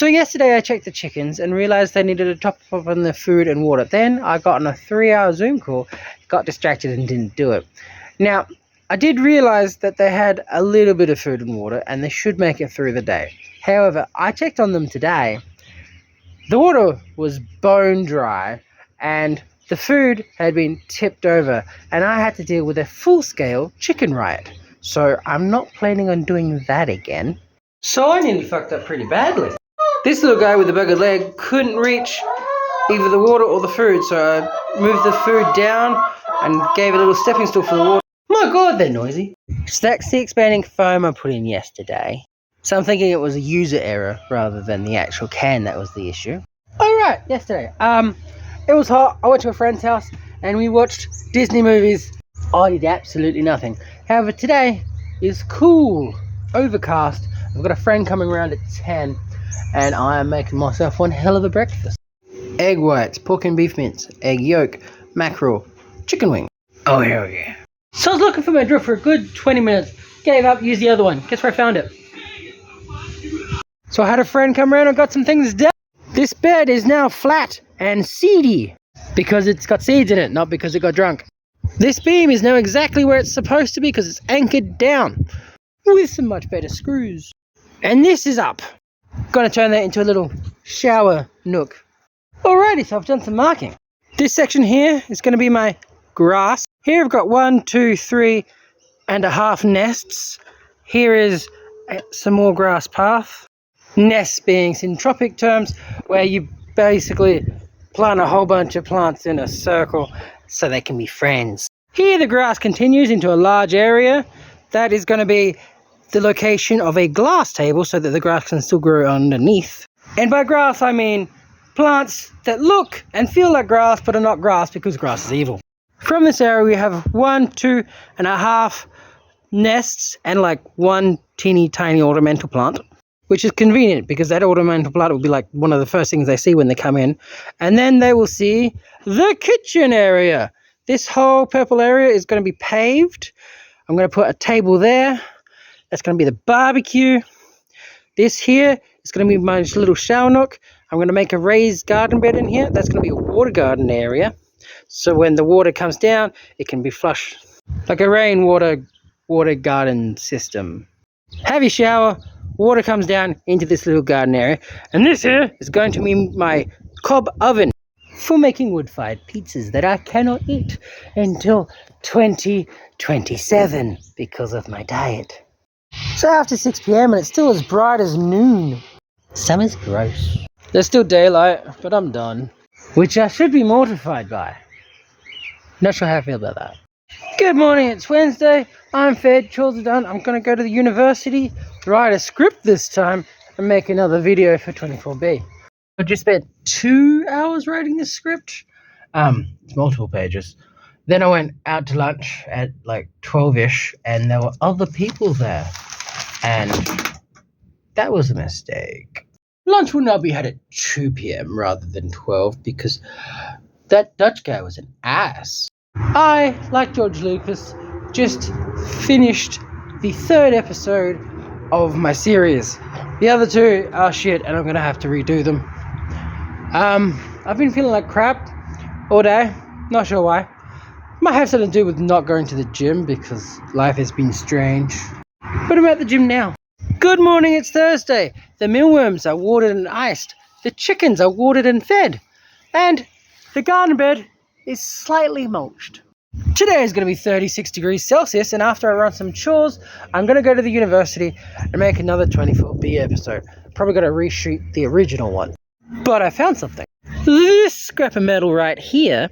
So yesterday I checked the chickens and realized they needed to top up on their food and water. Then I got on a 3-hour Zoom call, got distracted and didn't do it. Now, I did realize that they had a little bit of food and water and they should make it through the day. However, I checked on them today. The water was bone dry and the food had been tipped over and I had to deal with a full-scale chicken riot. So I'm not planning on doing that again. So I nearly fucked up pretty badly. This little guy with the buggered leg couldn't reach either the water or the food, so I moved the food down and gave a little stepping stool for the water. My god, they're noisy. So that's the expanding foam I put in yesterday. So I'm thinking it was a user error rather than the actual can that was the issue. Alright, yesterday. It was hot. I went to a friend's house and we watched Disney movies. I did absolutely nothing. However, today is cool, overcast. I've got a friend coming around at 10 and I am making myself one hell of a breakfast. Egg whites, pork and beef mince, egg yolk, mackerel, chicken wing. Oh hell yeah. So I was looking for my drill for a good 20 minutes. Gave up, used the other one. Guess where I found it? So I had a friend come around and got some things done. This bed is now flat and seedy because it's got seeds in it, not because it got drunk. This beam is now exactly where it's supposed to be because it's anchored down with some much better screws. And this is up. Gonna turn that into a little shower nook. Alrighty, so I've done some marking. This section here is going to be my grass. Here I've got 1, 2, 3 and a half nests. Here is some more grass path. Nests being syntropic terms where you basically plant a whole bunch of plants in a circle so they can be friends. Here the grass continues into a large area. That is going to be the location of a glass table so that the grass can still grow underneath. And by grass I mean plants that look and feel like grass but are not grass because grass is evil. From this area we have 1, 2 and a half nests and like one teeny tiny ornamental plant, which is convenient because that ornamental plant will be like one of the first things they see when they come in. And then they will see the kitchen area. This whole purple area is going to be paved. I'm going to put a table there. That's going to be the barbecue. This here is going to be my little shower nook. I'm going to make a raised garden bed in here. That's going to be a water garden area. So when the water comes down, it can be flushed. Like a rainwater water garden system. Have your shower, water comes down into this little garden area. And this here is going to be my cob oven for making wood-fired pizzas that I cannot eat until 2027 because of my diet. So after 6 p.m. and it's still as bright as noon. Summer's gross. There's still daylight, but I'm done. Which I should be mortified by. Not sure how I feel about that. Good morning, it's Wednesday. I'm fed, chores are done. I'm going to go to the university, write a script this time, and make another video for 24B. I just spent 2 hours writing this script. It's multiple pages. Then I went out to lunch at like 12-ish and there were other people there. And that was a mistake. Lunch will now be had at 2 p.m. rather than 12 because that Dutch guy was an ass. I, like George Lucas, just finished the 3rd episode of my series. The other 2 are shit and I'm going to have to redo them. I've been feeling like crap all day. Not sure why. Might have something to do with not going to the gym because life has been strange. But I'm at the gym now. Good morning, it's Thursday. The mealworms are watered and iced. The chickens are watered and fed. And the garden bed is slightly mulched. Today is going to be 36 degrees Celsius and after I run some chores, I'm going to go to the university and make another 24B episode. Probably going to reshoot the original one. But I found something. This scrap of metal right here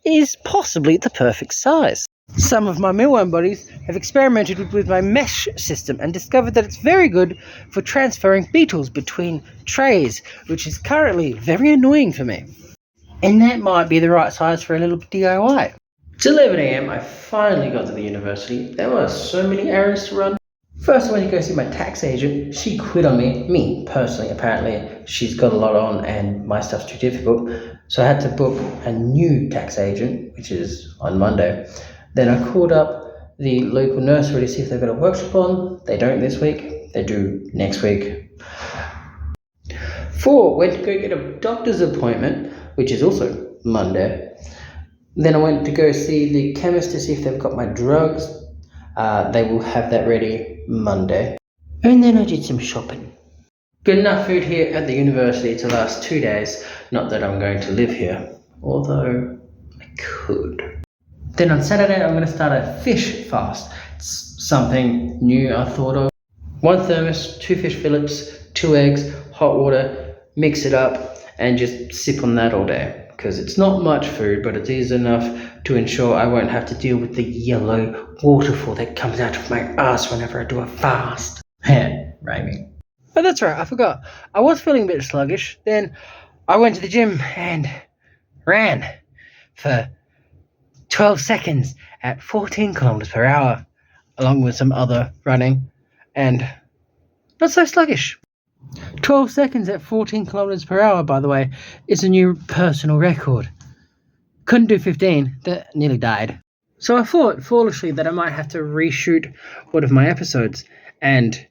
is possibly the perfect size. Some of my mealworm buddies have experimented with my mesh system and discovered that it's very good for transferring beetles between trays, which is currently very annoying for me. And that might be the right size for a little DIY. It's 11 a.m. I finally got to the university. There were so many errands to run. First I went to go see my tax agent. She quit on me personally. Apparently she's got a lot on and my stuff's too difficult. So I had to book a new tax agent, which is on Monday. Then I called up the local nursery to see if they've got a workshop on. They don't this week. They do next week. 4, went to go get a doctor's appointment, which is also Monday. Then I went to go see the chemist to see if they've got my drugs. They will have that ready Monday. And then I did some shopping. Got enough food here at the university to last 2 days. Not that I'm going to live here, although I could. Then on Saturday I'm going to start a fish fast. It's something new I thought of. 1 thermos, 2 fish fillets, 2 eggs, hot water, mix it up and just sip on that all day. Because it's not much food, but it is enough to ensure I won't have to deal with the yellow waterfall that comes out of my ass whenever I do a fast. Rhyming. But that's right, I forgot. I was feeling a bit sluggish. Then I went to the gym and ran for 12 seconds at 14 kilometers per hour, along with some other running, and not so sluggish. 12 seconds at 14 kilometers per hour, by the way, is a new personal record. Couldn't do 15, that nearly died. So I thought foolishly that I might have to reshoot one of my episodes, and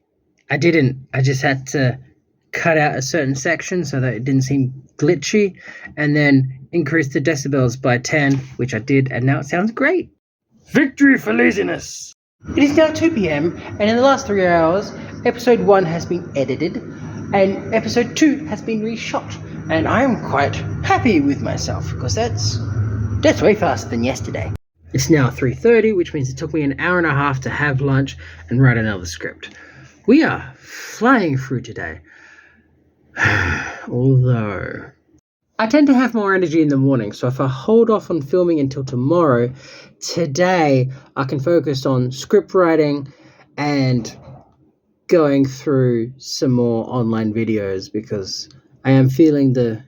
I didn't. I just had to cut out a certain section so that it didn't seem glitchy, and then increase the decibels by 10, which I did, and now it sounds great. Victory for laziness! It is now 2 p.m, and in the last 3 hours, episode 1 has been edited, and episode 2 has been reshot, and I am quite happy with myself, because that's way faster than yesterday. It's now 3:30, which means it took me an hour and a half to have lunch and write another script. We are flying through today. Although I tend to have more energy in the morning, so if I hold off on filming until tomorrow, today I can focus on script writing and going through some more online videos, because I am feeling the...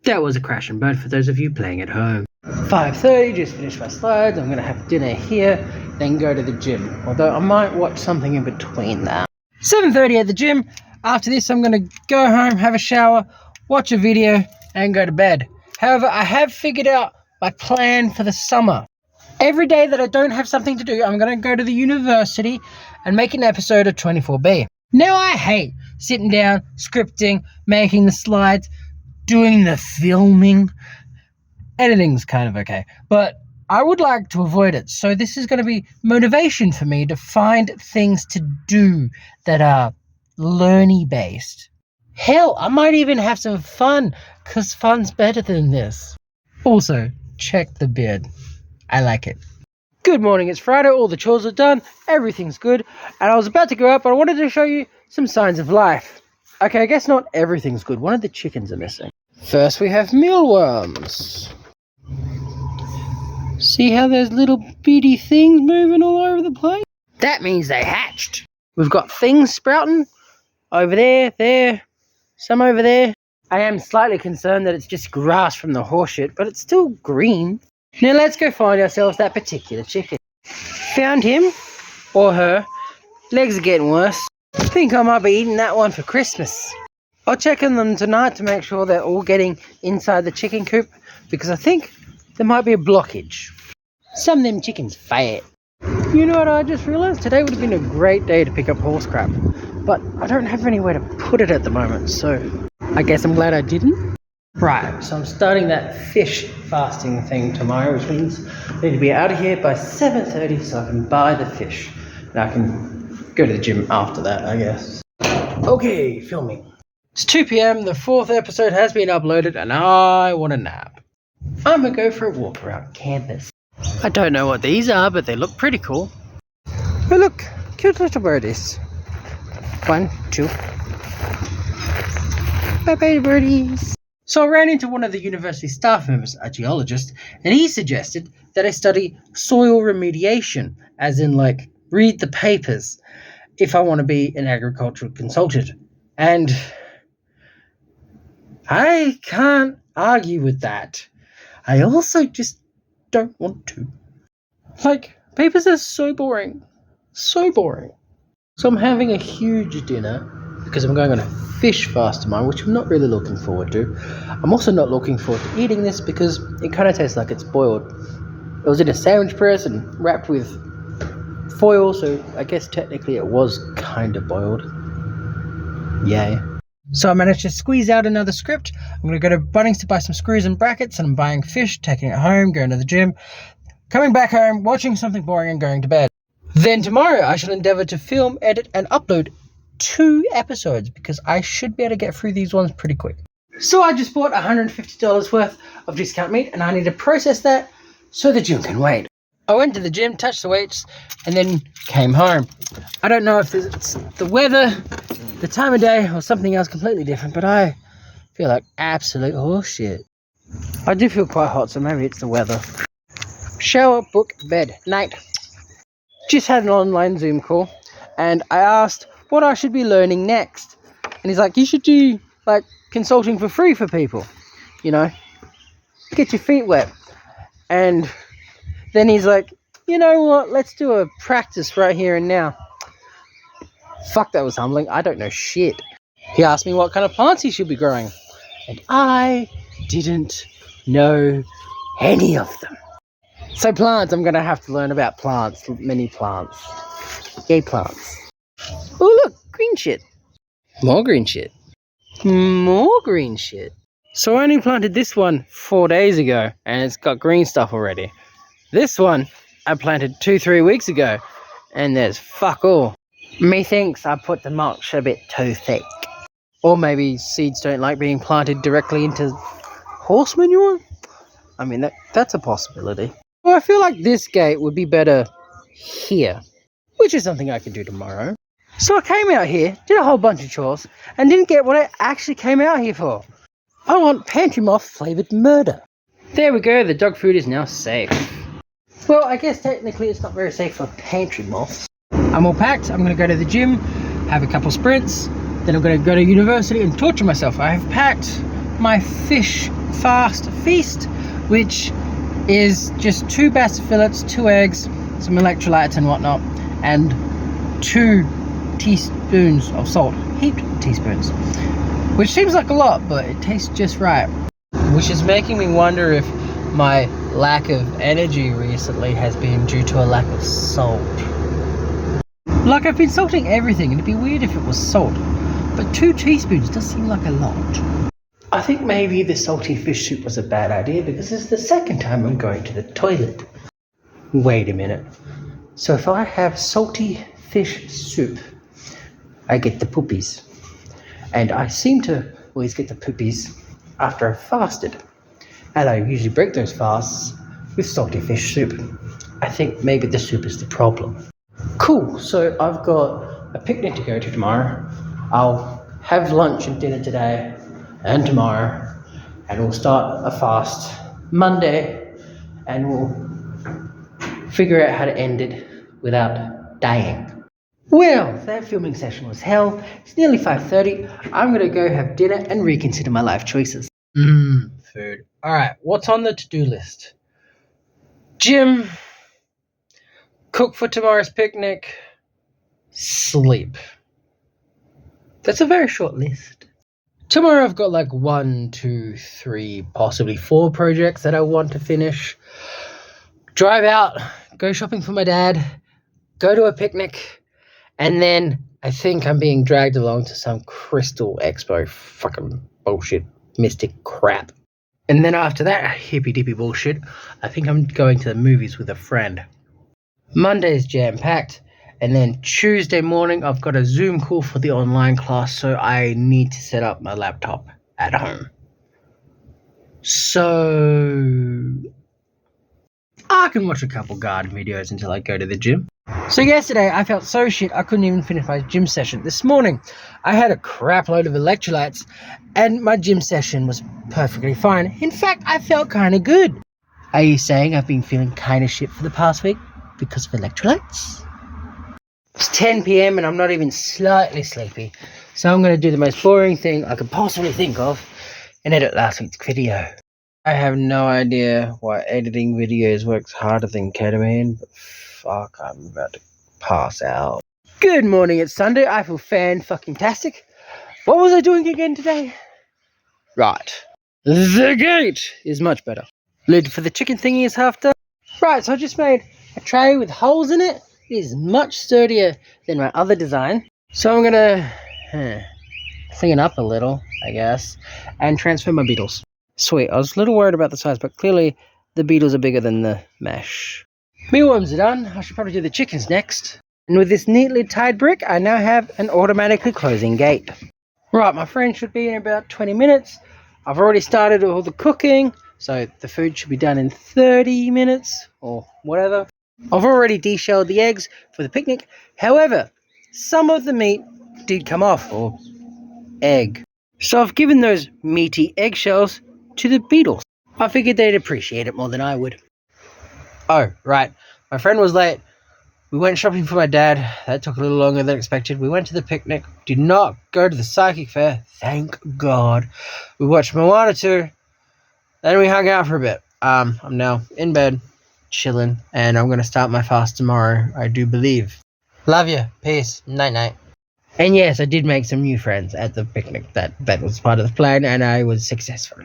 That was a crash and burn for those of you playing at home. 5:30, just finished my slides. I'm going to have dinner here, then go to the gym. Although I might watch something in between that. 7:30 at the gym. After this, I'm going to go home, have a shower, watch a video, and go to bed. However, I have figured out my plan for the summer. Every day that I don't have something to do, I'm going to go to the university and make an episode of 24B. Now, I hate sitting down, scripting, making the slides, doing the filming. Editing's kind of okay, but I would like to avoid it. So this is going to be motivation for me to find things to do that are learny based. Hell, I might even have some fun, because fun's better than this. Also, check the beard. I like it. Good morning, it's Friday, all the chores are done, everything's good, and I was about to go out, but I wanted to show you some signs of life. Okay, I guess not everything's good. One of the chickens are missing. First, we have mealworms. See how there's little bitty things moving all over the place? That means they hatched. We've got things sprouting over there, some over there. I am slightly concerned that it's just grass from the horseshit, but it's still green. Now let's go find ourselves that particular chicken. Found him, or her. Legs are getting worse. I think I might be eating that one for Christmas. I'll check on them tonight to make sure they're all getting inside the chicken coop, because I think there might be a blockage. Some of them chickens fat. You know what I just realised? Today would have been a great day to pick up horse crap, but I don't have anywhere to put it at the moment, so I guess I'm glad I didn't. Right, so I'm starting that fish fasting thing tomorrow, which means I need to be out of here by 7:30 so I can buy the fish. And I can go to the gym after that, I guess. Okay, filming. It's 2 p.m, the 4th episode has been uploaded, and I want a nap. I'm gonna go for a walk around campus. I don't know what these are, but they look pretty cool. Oh look, cute little birdies. 1, 2. Bye-bye birdies. So I ran into one of the university staff members, a geologist, and he suggested that I study soil remediation, as in like read the papers, if I want to be an agricultural consultant. And I can't argue with that. I also just don't want to. Like, papers are so boring. So boring. So I'm having a huge dinner because I'm going on a fish fast tomorrow, which I'm not really looking forward to. I'm also not looking forward to eating this because it kind of tastes like it's boiled. It was in a sandwich press and wrapped with foil, so I guess technically it was kind of boiled. Yay. So I managed to squeeze out another script. I'm going to go to Bunnings to buy some screws and brackets, and I'm buying fish, taking it home, going to the gym, coming back home, watching something boring and going to bed. Then tomorrow I shall endeavour to film, edit and upload 2 episodes because I should be able to get through these ones pretty quick. So I just bought $150 worth of discount meat and I need to process that so the gym can wait. I went to the gym, touched the weights, and then came home. I don't know if it's the weather, the time of day, or something else completely different, but I feel like absolute horseshit. I do feel quite hot, so maybe it's the weather. Shower, book, bed, night. Just had an online Zoom call, and I asked what I should be learning next. And he's like, you should do, like, consulting for free for people. You know, get your feet wet. And then he's like, you know what, let's do a practice right here and now. Fuck, that was humbling. I don't know shit. He asked me what kind of plants he should be growing. And I didn't know any of them. So plants, I'm going to have to learn about plants. Many plants. Yay, plants. Oh, look, green shit. More green shit. More green shit. So I only planted this one 4 days ago, and it's got green stuff already. This one I planted 2-3 weeks ago, and there's fuck all. Methinks I put the mulch a bit too thick. Or maybe seeds don't like being planted directly into horse manure? I mean, that's a possibility. Well, I feel like this gate would be better here, which is something I could do tomorrow. So I came out here, did a whole bunch of chores, and didn't get what I actually came out here for. I want pantry moth flavoured murder. There we go, the dog food is now safe. Well, I guess technically it's not very safe for pantry moths. I'm all packed. I'm going to go to the gym, have a couple sprints, then I'm going to go to university and torture myself. I have packed my fish fast feast, which is just 2 bass fillets, 2 eggs, some electrolytes and whatnot, and 2 teaspoons of salt. Heaped teaspoons. Which seems like a lot, but it tastes just right. Which is making me wonder if my lack of energy recently has been due to a lack of salt. Like, I've been salting everything, and it'd be weird if it was salt, but 2 teaspoons does seem like a lot. I think maybe the salty fish soup was a bad idea because it's the second time I'm going to the toilet. Wait a minute. So if I have salty fish soup, I get the poopies. And I seem to always get the poopies after I've fasted. And I usually break those fasts with salty fish soup. I think maybe the soup is the problem. Cool, so I've got a picnic to go to tomorrow. I'll have lunch and dinner today and tomorrow. And we'll start a fast Monday. And we'll figure out how to end it without dying. Well, that filming session was hell. It's nearly 5:30. I'm going to go have dinner and reconsider my life choices. Food. Alright, what's on the to-do list? Gym, cook for tomorrow's picnic, sleep. That's a very short list. Tomorrow I've got like 1, 2, 3, possibly 4 projects that I want to finish. Drive out, go shopping for my dad, go to a picnic, and then I think I'm being dragged along to some Crystal Expo fucking bullshit mystic crap. And then after that hippy dippy bullshit, I think I'm going to the movies with a friend. Monday's jam-packed, and then Tuesday morning I've got a Zoom call for the online class, so I need to set up my laptop at home. So I can watch a couple garden videos until I go to the gym. So yesterday I felt so shit I couldn't even finish my gym session. This morning I had a crap load of electrolytes and my gym session was perfectly fine. In fact, I felt kind of good. Are you saying I've been feeling kind of shit for the past week because of electrolytes? It's 10 p.m. and I'm not even slightly sleepy. So I'm going to do the most boring thing I could possibly think of and edit last week's video. I have no idea why editing videos works harder than ketamine, but fuck, I'm about to pass out. Good morning, it's Sunday. I feel fan-fucking-tastic. What was I doing again today? Right. The gate is much better. Lid for the chicken thingy is half done. Right, so I just made a tray with holes in it. It is much sturdier than my other design. So I'm gonna clean up a little, I guess, and transfer my beetles. Sweet. I was a little worried about the size, but clearly the beetles are bigger than the mesh. Mealworms are done. I should probably do the chickens next. And with this neatly tied brick, I now have an automatically closing gate. Right, my friend should be in about 20 minutes. I've already started all the cooking, so the food should be done in 30 minutes or whatever. I've already deshelled the eggs for the picnic. However, some of the meat did come off, or egg. So I've given those meaty eggshells to the beetles. I figured they'd appreciate it more than I would. Oh, right. My friend was late. We went shopping for my dad. That took a little longer than expected. We went to the picnic. Did not go to the psychic fair. Thank God. We watched Moana 2. Then we hung out for a bit. I'm now in bed, chilling, and I'm going to start my fast tomorrow, I do believe. Love you. Peace. Night-night. And yes, I did make some new friends at the picnic. That was part of the plan, and I was successful.